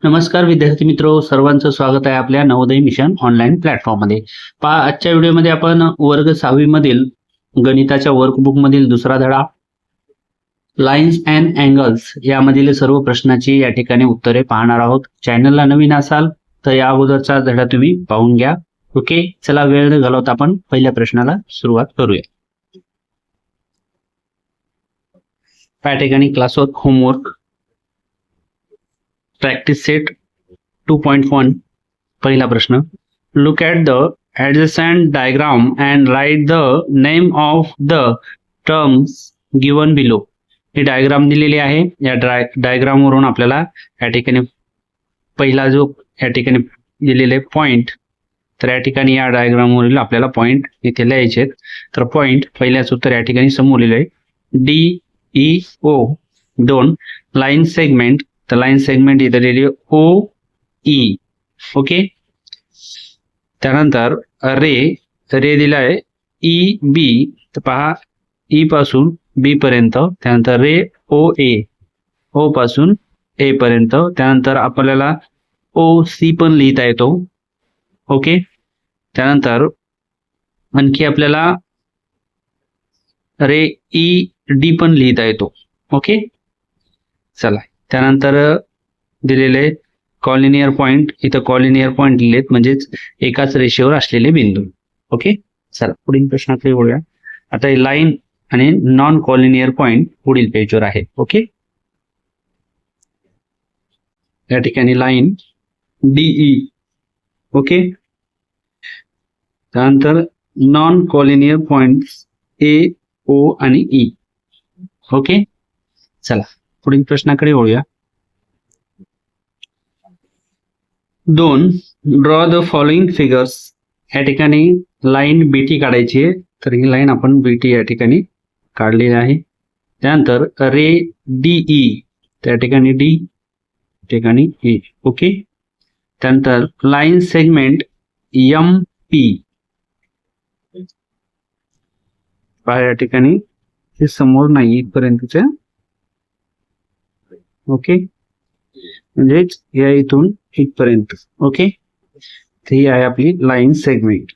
नमस्कार विद्यार्थी मित्रो, सर्वांचं स्वागत आहे आपल्या नवोदय मिशन ऑनलाईन प्लॅटफॉर्ममध्ये. पहा, आजच्या व्हिडिओमध्ये आपण वर्ग 6वी मधील गणिताच्या वर्कबुक मधील दुसरा धडा लाईन्स अँड अँगल्स यामधील सर्व प्रश्नाची या ठिकाणी उत्तरे पाहणार आहोत. चॅनलला नवीन असाल तर या अगोदरचा धडा तुम्ही पाहून घ्या. ओके, चला वेळ न घालवता आपण पहिल्या प्रश्नाला सुरुवात करूया. या ठिकाणी क्लासवर्क होमवर्क प्रॅक्टिस सेट 2.1 पहिला प्रश्न. Look at the adjacent diagram and write the name of the terms given below. ही डायग्राम दिलेली आहे. या डायग्रामवरून आपल्याला या ठिकाणी पहिला जो या ठिकाणी दिलेले पॉइंट, तर या ठिकाणी या डायग्रामवरील आपल्याला पॉइंट इथे लिहायचे. तर पॉइंट पहिल्याच उत्तर या ठिकाणी समोर लिहिले आहे DEO. 2 लाईन सेगमेंट, तर लाईन सेगमेंट इथे लिहिली OE. ओके, त्यानंतर रे दिला आहे EB. तर पहा, E पासून B पर्यंत, त्यानंतर रे OA, O पासून A पर्यंत, त्यानंतर आपल्याला OC पण लिहिता येतो. ओके, त्यानंतर आणखी आपल्याला रे ED पण लिहिता येतो. ओके, चला त्यानंतर दिलेले कॉलिनियर पॉइंट, इथं कॉलिनियर पॉइंट लिहिलेत म्हणजेच एकाच रेषेवर असलेले बिंदू. ओके, चला पुढील प्रश्नाकडे वळूया. आता हे लाईन आणि नॉन कॉलिनियर पॉइंट पुढील पेजवर आहे. ओके, या ठिकाणी लाईन DE. ओके, त्यानंतर नॉन कॉलिनियर पॉइंट AO आणि E. ओके, चला पुढील प्रश्नाकडे वळूया. 2 ड्रॉ द फॉलोइंग फिगर्स. या ठिकाणी लाईन BT काढायची आहे. तर ही लाईन आपण BT या ठिकाणी काढलेली आहे. त्यानंतर रे DE, त्या ठिकाणी D, ठिकाणी E. ओके, त्यानंतर लाईन सेगमेंट MP. पहा, या ठिकाणी हे समोर नाही इथपर्यंतचे. ओके, म्हणजेच या इथून इथपर्यंत. ओके, ही आहे आपली लाईन सेगमेंट.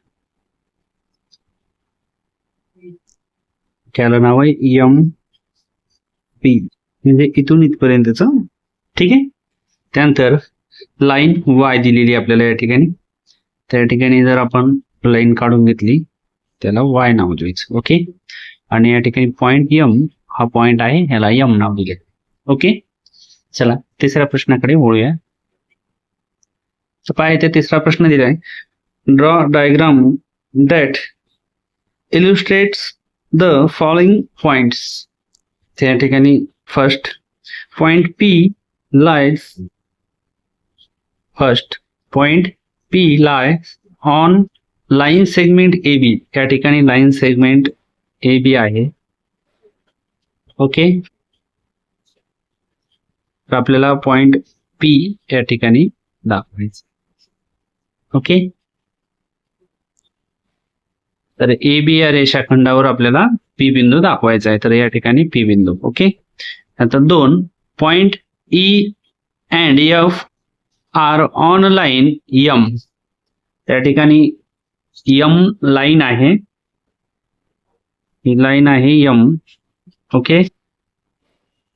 त्याला नाव आहे MP, म्हणजे इथून इथपर्यंतच. ठीक आहे, त्यानंतर लाईन Y दिलेली आपल्याला या ठिकाणी. त्या ठिकाणी जर आपण लाईन काढून घेतली त्याला Y नाव द्यायचं. ओके, आणि या ठिकाणी पॉइंट M हा पॉइंट आहे, ह्याला M नाव दिले. ओके, चला तिसऱ्या प्रश्नाकडे वळूया. तर पहा, इथे तिसरा प्रश्न दिलाय. Draw diagram that illustrates the following points. त्या ठिकाणी first point P lies on line segment AB. या ठिकाणी लाईन सेगमेंट AB आहे. ओके, तर आपल्याला पॉइंट P या ठिकाणी दाखवायचं. ओके, तर AB या रेषाखंडावर आपल्याला P बिंदू दाखवायचा आहे. तर या ठिकाणी P बिंदू. ओके, नंतर 2 point E and F are on line M. त्या ठिकाणी M लाईन आहे, ही लाईन आहे M. ओके,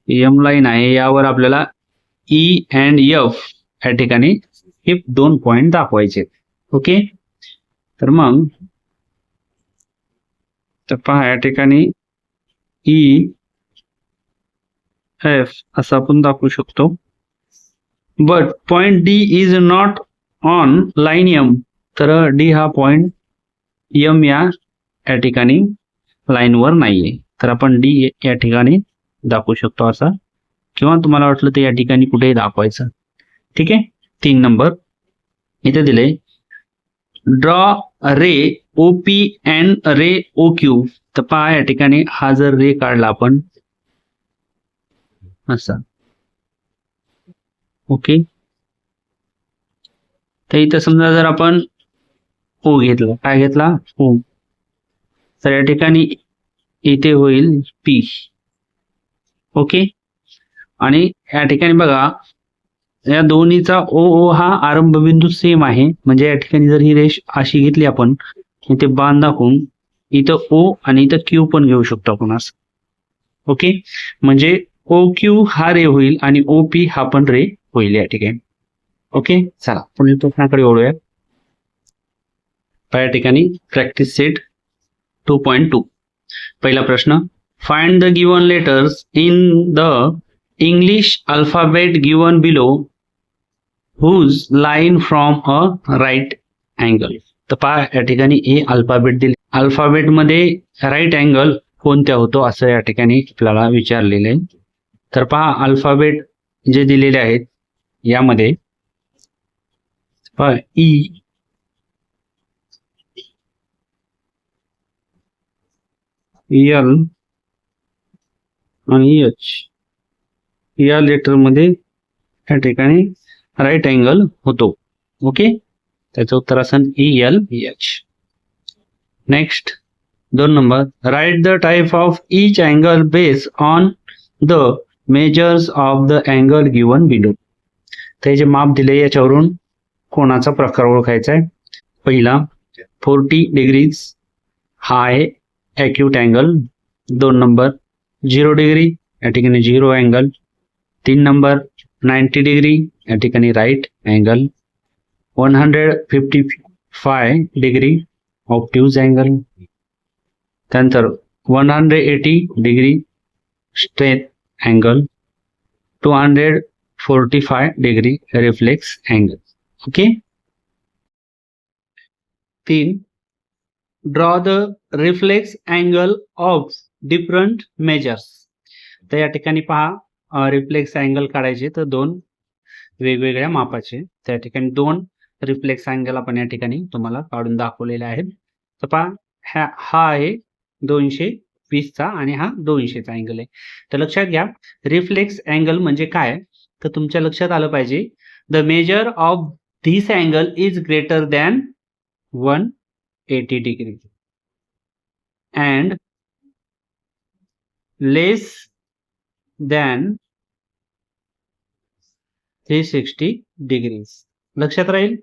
M लाईन आहे, यावर आपल्याला E अँड F या ठिकाणी हे 2 पॉइंट दाखवायचे. ओके, तर मग तर पहा, या ठिकाणी EF असं आपण दाखवू शकतो. But point D is not on line M. तर D हा पॉइंट M या ठिकाणी लाईनवर नाहीये. तर आपण D या ठिकाणी दाखवू शकतो असा, किंवा तुम्हाला वाटलं तर या ठिकाणी कुठेही दाखवायचं. ठीक आहे, 3 नंबर इथे दिले. Draw ray OP and ray OQ. तर पहा, या ठिकाणी हा जर रे काढला आपण असा. ओके, तर इथं समजा जर आपण O घेतला, काय घेतला O, तर या ठिकाणी इथे होईल P. ओके, आणि या ठिकाणी बघा या दोन्हीचा ओ ओ हा आरंभ बिंदू सेम आहे, म्हणजे या ठिकाणी जर ही रेष अशी घेतली आपण इथे बाण दाखवून इथं ओ आणि इथं क्यू पण घेऊ शकतो आपण असं. ओके, म्हणजे ओ क्यू हा रे होईल आणि ओ पी हा पण रे होईल या ठिकाणी. ओके, चला पुढील प्रश्नाकडे वळूया. या ठिकाणी प्रॅक्टिस सेट 2.2. पहिला प्रश्न, find the given letters in the English alphabet given below whose line from a right angle. तर पहा या ठिकाणी ए अल्फाबेट दिले, अल्फाबेट मध्ये राईट अँगल कोणत्या होतो असं या ठिकाणी आपल्याला विचारलेलं आहे. तर पहा अल्फाबेट जे दिलेले आहेत यामध्ये पहा ई, एल आणि एच या लेटर मध्ये या ठिकाणी राईट अँगल होतो. ओके, त्याचं उत्तर असेल ELH. Next 2 number, right the type of each angle base on the measures of the angle given below. ते जे माप दिले याच्यावरून कोणाचा प्रकार ओळखायचा आहे. पहिला 40 डिग्रीज हा आहे ॲक्यूट अँगल. 2 नंबर 0 डिग्री या ठिकाणी 0 अँगल. 3 नंबर 90 डिग्री या ठिकाणी right angle. 155 degree obtuse angle. त्यानंतर 180 degree straight angle. 245 degree reflex angle. Okay. 3, draw the reflex angle of different measures. तर या ठिकाणी पहा रिफ्लेक्स अँगल काढायचे तर 2 वेगवेगळ्या मापाचे. त्या ठिकाणी 2 रिफ्लेक्स अँगल आपण या ठिकाणी तुम्हाला काढून दाखवलेले आहेत. तर पहा हा आहे 220 चा आणि हा 200 चा अँगल आहे. तर लक्षात घ्या रिफ्लेक्स अँगल म्हणजे काय, तर तुमच्या लक्षात आलं पाहिजे the measure of this angle is greater than 180 degree and less than 360 degrees. लक्षात राहील.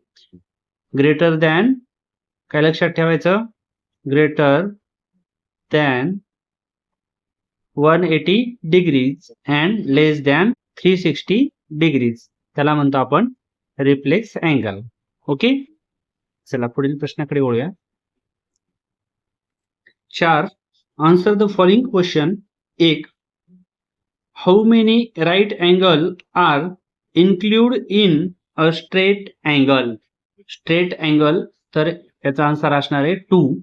ग्रेटर दॅन काय लक्षात ठेवायचं, greater than 180 degrees and less than 360 degrees, त्याला म्हणतो आपण रिफ्लेक्स अँगल. ओके, चला पुढील प्रश्नाकडे वळूया. 4, answer the following question. 1, how many right angle are include in a straight angle. Straight angle तर याचा आन्सर असणार आहे 2.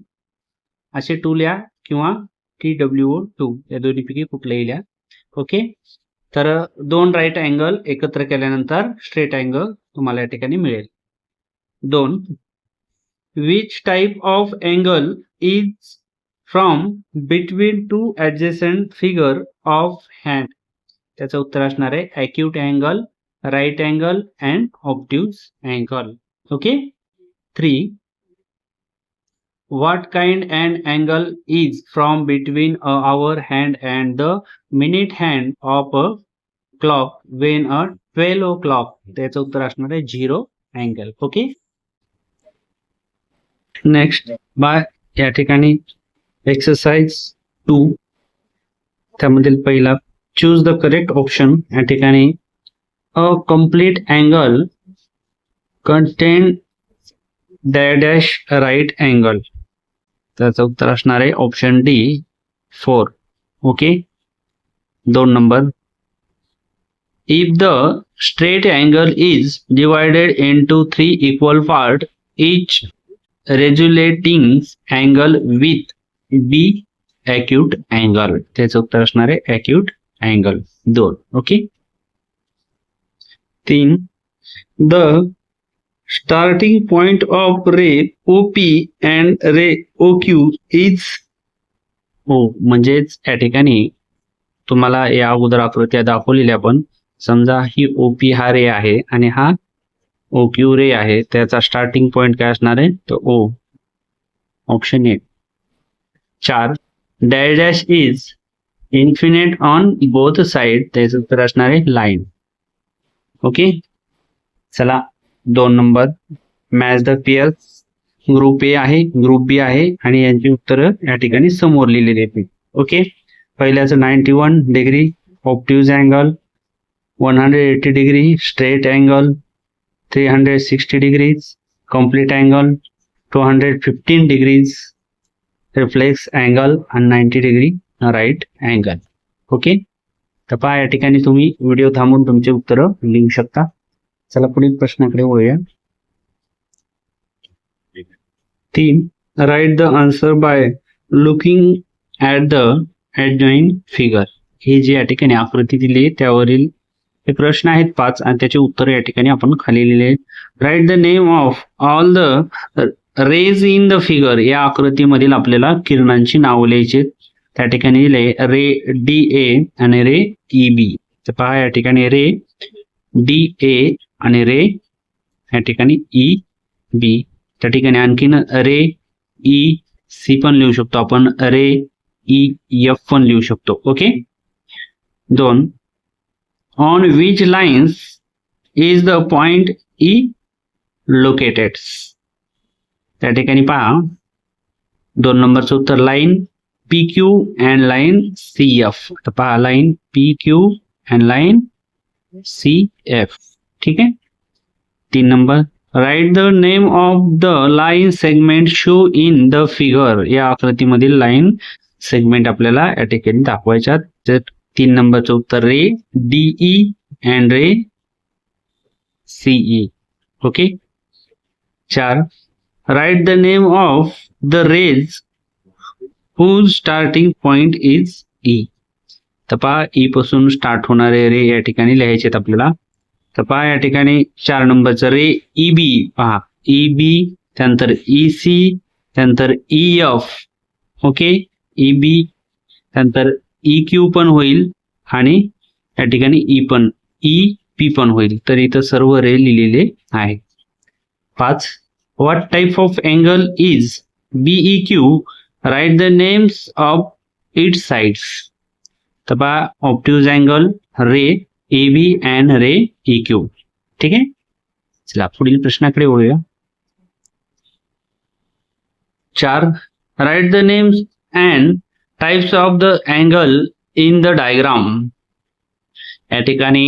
असे 2 लिहा किंवा TWO2 या दोन्हीपैकी कुठलेही लिहा. ओके, तर 2 राईट अँगल एकत्र केल्यानंतर स्ट्रेट अँगल तुम्हाला या ठिकाणी मिळेल. 2, which type of angle is from between 2 adjacent figure of hand. त्याचं उत्तर असणार आहे acute angle, right angle and obtuse angle. Okay. 3, what kind an angle is from between a hour hand and the minute hand of a clock when a 12 o'clock. त्याचं उत्तर असणार आहे 0 angle. Okay. Next bye या ठिकाणी exercise 2 त्यामधील पहिला choose the correct option. या ठिकाणी a complete angle contain dash right angle. त्याचं उत्तर असणार आहे option D 4. Okay. 2 number, if the straight angle is divided into 3 equal part each resulting angle with be acute angle. त्याचं उत्तर असणार आहे acute angle 2. Okay. 3, the starting point of ray OP and ray OQ is O. म्हणजेच या ठिकाणी तुम्हाला या अगोदर आकृत्या दाखवलेल्या आपण समजा ही OP हा रे आहे आणि हा OQ रे आहे. त्याचा स्टार्टिंग पॉइंट काय असणार आहे तो O. Option A. 4, dash dash is infinite on both side. त्याचं उत्तर असणार आहे लाईन. ओके. चला 2 number match the pairs. Group A आहे, ग्रुप बी आहे आणि यांची उत्तरं या ठिकाणी समोर लिहिलेली आहेत. ओके, पहिल्याचं 91 degree obtuse angle, 180 degree straight angle, 360 degrees complete angle, 215 degrees reflex angle आणि 90 डिग्री राईट अँगल. ओके, तर पहा या ठिकाणी तुम्ही व्हिडिओ थांबून तुमचे उत्तरं लिहू शकता. चला पुढील प्रश्नाकडे वळूया. 3. Write the answer by looking at the adjoin figure. ही जी या ठिकाणी आकृती दिली आहे त्यावरील हे प्रश्न आहेत 5 आणि त्याचे उत्तर या ठिकाणी आपण खाली लिहिले आहेत. Right the name of all the rays in the figure. या आकृतीमधील आपल्याला किरणांची नावं लिहायची. त्या ठिकाणी लिहिले रे डी ए आणि रे ई बी. तर पहा या ठिकाणी रे डी ए आणि रे या ठिकाणी ई बी. त्या ठिकाणी आणखीन रे ई सी पण लिहू शकतो आपण, रे ई एफ पण लिहू शकतो. Okay. 2. On which lines is the point E located. त्या ठिकाणी पहा 2 नंबरचं उत्तर line P Q and line C F. तर पहा line P Q and line C F. ठीक आहे. 3 number right the name of the line segment show in the figure. या आकृतीमधील लाईन सेगमेंट आपल्याला या ठिकाणी दाखवायच्यात. तर 3 नंबरचं उत्तर ray D E and ray C E. Okay. 4. Right the name of the rays whose starting point is E. तर पहा ई पासून स्टार्ट होणारे रे या ठिकाणी लिहायचे आहेत आपल्याला. तर पहा या ठिकाणी 4 नंबरचं रे ई बी. पहा ई बी, त्यानंतर ई सी, त्यानंतर E F. Okay, E B त्यानंतर ई क्यू पण होईल आणि या ठिकाणी ई पण ई पी पण होईल. तर इथं सर्व रे लिहिलेले आहे. 5. What type of angle is BE Q. Right the names of it sides. तर पहा obtuse angle ray A B and ray E Q. ठीक आहे. चला पुढील प्रश्नाकडे वळूया. 4. Right the names and types of the angle in the diagram. या ठिकाणी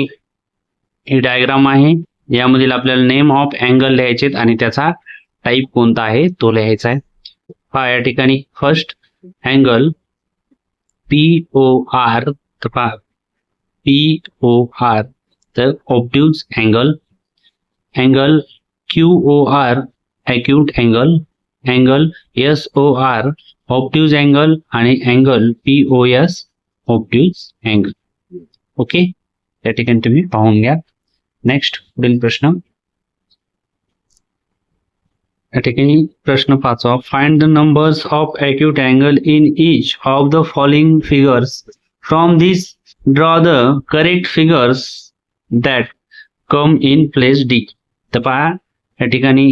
ही डायग्राम आहे, यामधील आपल्याला नेम ऑफ अँगल लिहायचे आणि त्याचा टाईप कोणता आहे तो लिहायचा आहे. पहा या ठिकाणी first angle P O R. तर पहा पी ओ आर तर obtuse angle, angle Q O R acute angle, angle S O R obtuse angle आणि angle P O S obtuse angle. Okay, या ठिकाणी तुम्ही पाहून घ्या. नेक्स्ट पुढील प्रश्न. या ठिकाणी प्रश्न 5. Find the numbers of acute angle in each of the following figures. From this draw the correct figures that come in place D. तर पहा या ठिकाणी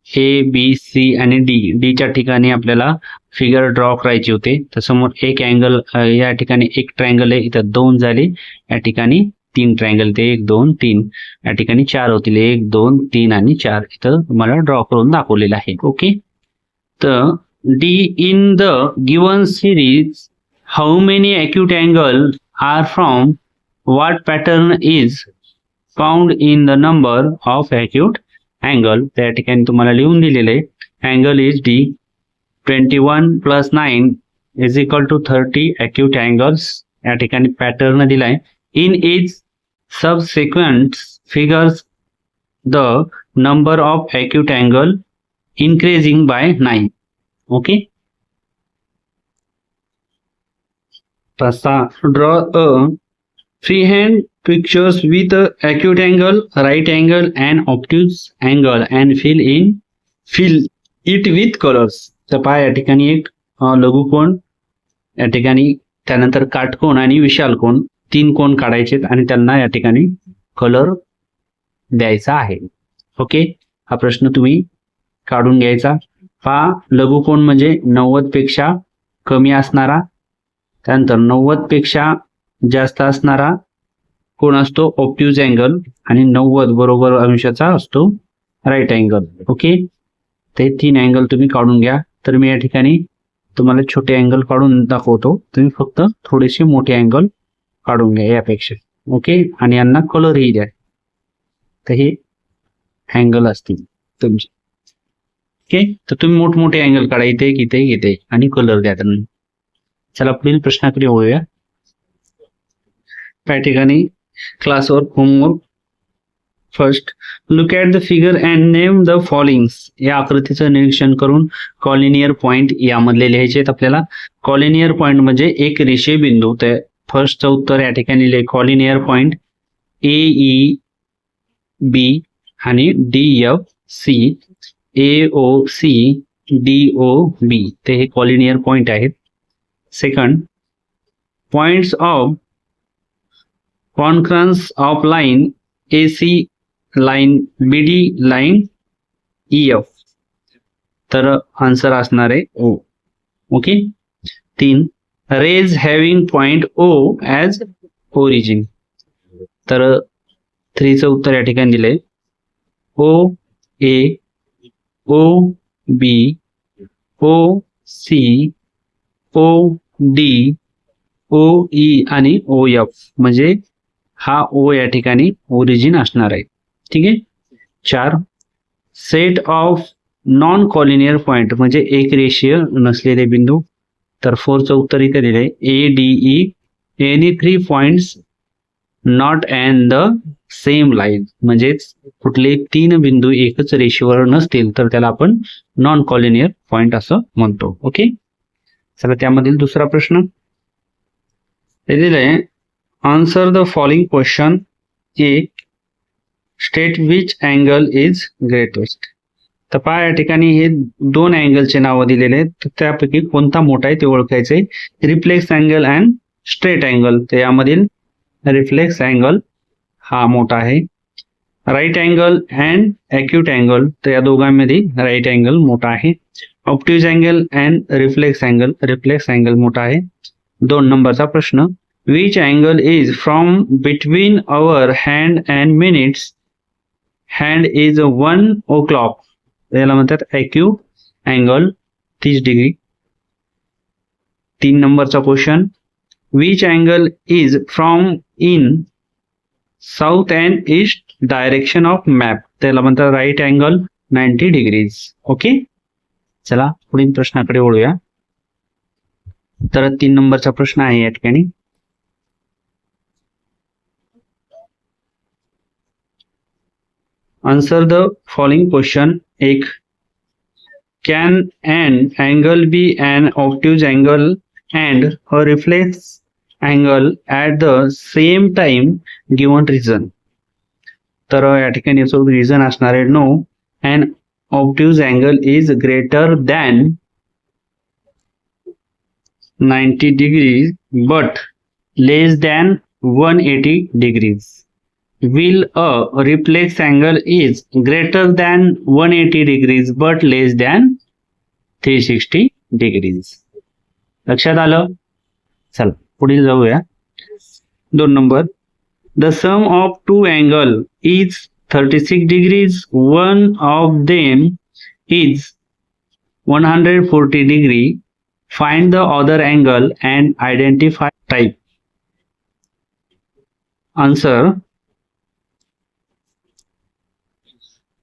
ए बी सी आणि डी. डीच्या ठिकाणी आपल्याला फिगर ड्रॉ करायची होते. तर समोर एक अँगल या ठिकाणी एक ट्रायंगल आहे, इथं 2 झाले. या ठिकाणी 3 ट्रायंगल ते 1 2 3. या ठिकाणी 4 होतील, 1 2 3 आणि 4 इथं तुम्हाला ड्रॉ करून दाखवलेलं आहे. ओके. तर D in the given series how many acute angle are from what pattern is found in the number of acute angle. त्या ठिकाणी तुम्हाला लिहून दिलेले आहे angle is D 21 + 9 = 30 acute angles. या ठिकाणी पॅटर्न दिलाय. In is subsequent figures the number of acute angle increasing by 9. Okay. Draw a freehand pictures with a acute angle, right angle and obtuse angle and fill it with colors. तर पहा या ठिकाणी एक लघुकोन, या ठिकाणी त्यानंतर काटकोन आणि विशाल कोन 3 कोण काढायचे आणि त्यांना या ठिकाणी कलर द्यायचा आहे. ओके, हा प्रश्न तुम्ही काढून घ्यायचा. पहा लघुकोन म्हणजे 90 पेक्षा कमी असणारा, त्यानंतर 90 पेक्षा जास्त असणारा कोण असतो ऑब्ट्यूज अँगल आणि 90 बरोबर अंशाचा असतो राईट अँगल. ओके, ते 3 अँगल तुम्ही काढून घ्या. तर मी या ठिकाणी तुम्हाला छोटे अँगल काढून दाखवतो, तुम्ही फक्त थोडेसे मोठे अँगल काढून घ्या यापेक्षा. ओके, आणि यांना कलरही द्या. तर हे अँगल असतील तुमचे. ओके, तर तुम्ही मोठमोठे अँगल काढा, इथे इथे इथे आणि कलर द्या त्यांना. चला पुढील प्रश्नाकडे वळूया. त्या ठिकाणी classwork homework. First, look at the figure and name the followings. या आकृतीचं निरीक्षण करून कॉलिनियर पॉइंट यामधले लिहायचे आहेत आपल्याला. कॉलिनियर पॉइंट म्हणजे एक रेषीय बिंदू. तर फर्स्टचं उत्तर या ठिकाणी लिहिले कॉलिनियर पॉइंट AE B आणि DFC AOC DOB ते हे कॉलिनियर पॉइंट आहेत. Second, points of concurrence of line AC line BD line EF. तर आन्सर असणार आहे O. Okay. 3, rays having point O as origin. तर 3चं उत्तर या ठिकाणी दिलंय OA OB OC OD OE आणि OF म्हणजे हा O या ठिकाणी ओरिजिन असणार आहे. ठीक आहे. 4, set of non collinear point म्हणजे एक रेषीय नसलेले बिंदू. तर 4चं उत्तर इथे दिले ADE any 3 points not an the same line. म्हणजेच कुठले 3 बिंदू एकच रेषेवर नसतील तर त्याला आपण नॉन कॉलिनियर पॉइंट असं म्हणतो. ओके, चला त्यामधील दुसरा प्रश्न ते दिलंय answer the following question. A, state which angle is greatest. तर पहा या ठिकाणी हे 2 अँगलचे नावं दिलेले आहेत. तर त्यापैकी कोणता मोठा आहे ते ओळखायचे. Reflex angle and straight angle. तर यामधील रिफ्लेक्स अँगल हा मोठा आहे. Right angle and acute angle. तर या दोघांमध्ये राईट अँगल मोठा आहे. Obtuse angle and reflex angle मोठा आहे. 2 नंबरचा प्रश्न, which angle is from between our hand and minutes hand is 1 o'clock. याला म्हणतात ॲक्यूट अँगल 30 डिग्री. 3 नंबरचा question, which angle is from in south and east direction of map. त्याला म्हणतात right angle 90 degrees. Okay, चला पुढील प्रश्नाकडे वळूया. तर 3 नंबरचा प्रश्न आहे या ठिकाणी. Answer the following question. 1, can an angle be an obtuse angle and a reflex angle at the same time given reason. तर या ठिकाणी याचं रिझन असणार आहे no, an obtuse angle is greater than 90 degrees but less than 180 degrees. Will a reflex angle is greater than 180 degrees but less than 360 degrees. लक्षात आलं. चला पुढील जाऊया. 2 number, the sum of 2 angle is 36 degrees. One of them is 140 degree. Find the other angle and identify type. Answer,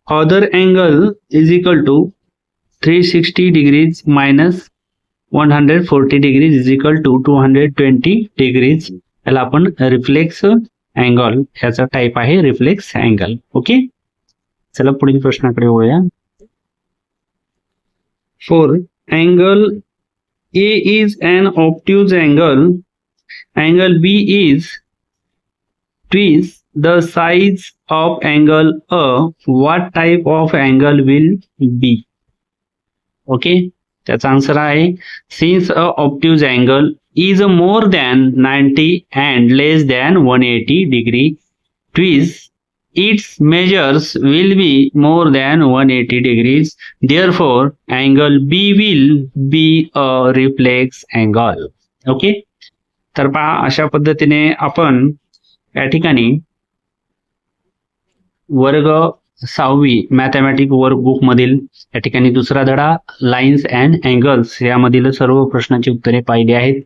other angle is equal to 360 degrees minus 140 degrees is equal to 220 degrees. याला आपण reflex angle याचा type आहे reflex angle. Okay, चला पुढील प्रश्नाकडे वळूया. 4, angle A is an obtuse angle. Angle B is twice the size of angle A. What type of angle will be? Okay, त्याचा answer आहे since a obtuse angle is more than 90 and less than 180 degree, twice its measures will be more than 180 degrees. Therefore, angle B will be a reflex angle. Okay, तर पहा अशा पद्धतीने आपण या ठिकाणी वर्ग 6वी मॅथमॅटिक वर्कबुक मधील या ठिकाणी दुसरा धडा लाईन्स अँड अँगल्स यामधील सर्व प्रश्नांची उत्तरे पाहिली आहेत.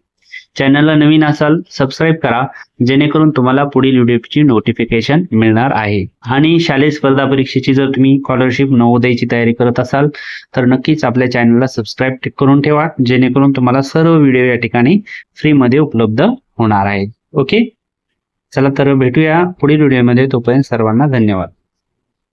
चॅनलला नवीन असाल सबस्क्राईब करा, जेणेकरून तुम्हाला पुढील व्हिडिओची नोटिफिकेशन मिळणार आहे. आणि शालेय स्पर्धा परीक्षेची जर तुम्ही स्कॉलरशिप नवोदयची तयारी करत असाल तर नक्कीच आपल्या चॅनलला सबस्क्राईब करून ठेवा, जेणेकरून तुम्हाला सर्व व्हिडिओ या ठिकाणी फ्रीमध्ये उपलब्ध होणार आहेत. ओके, चला तर भेटूया पुढील व्हिडिओमध्ये. तोपर्यंत सर्वांना धन्यवाद.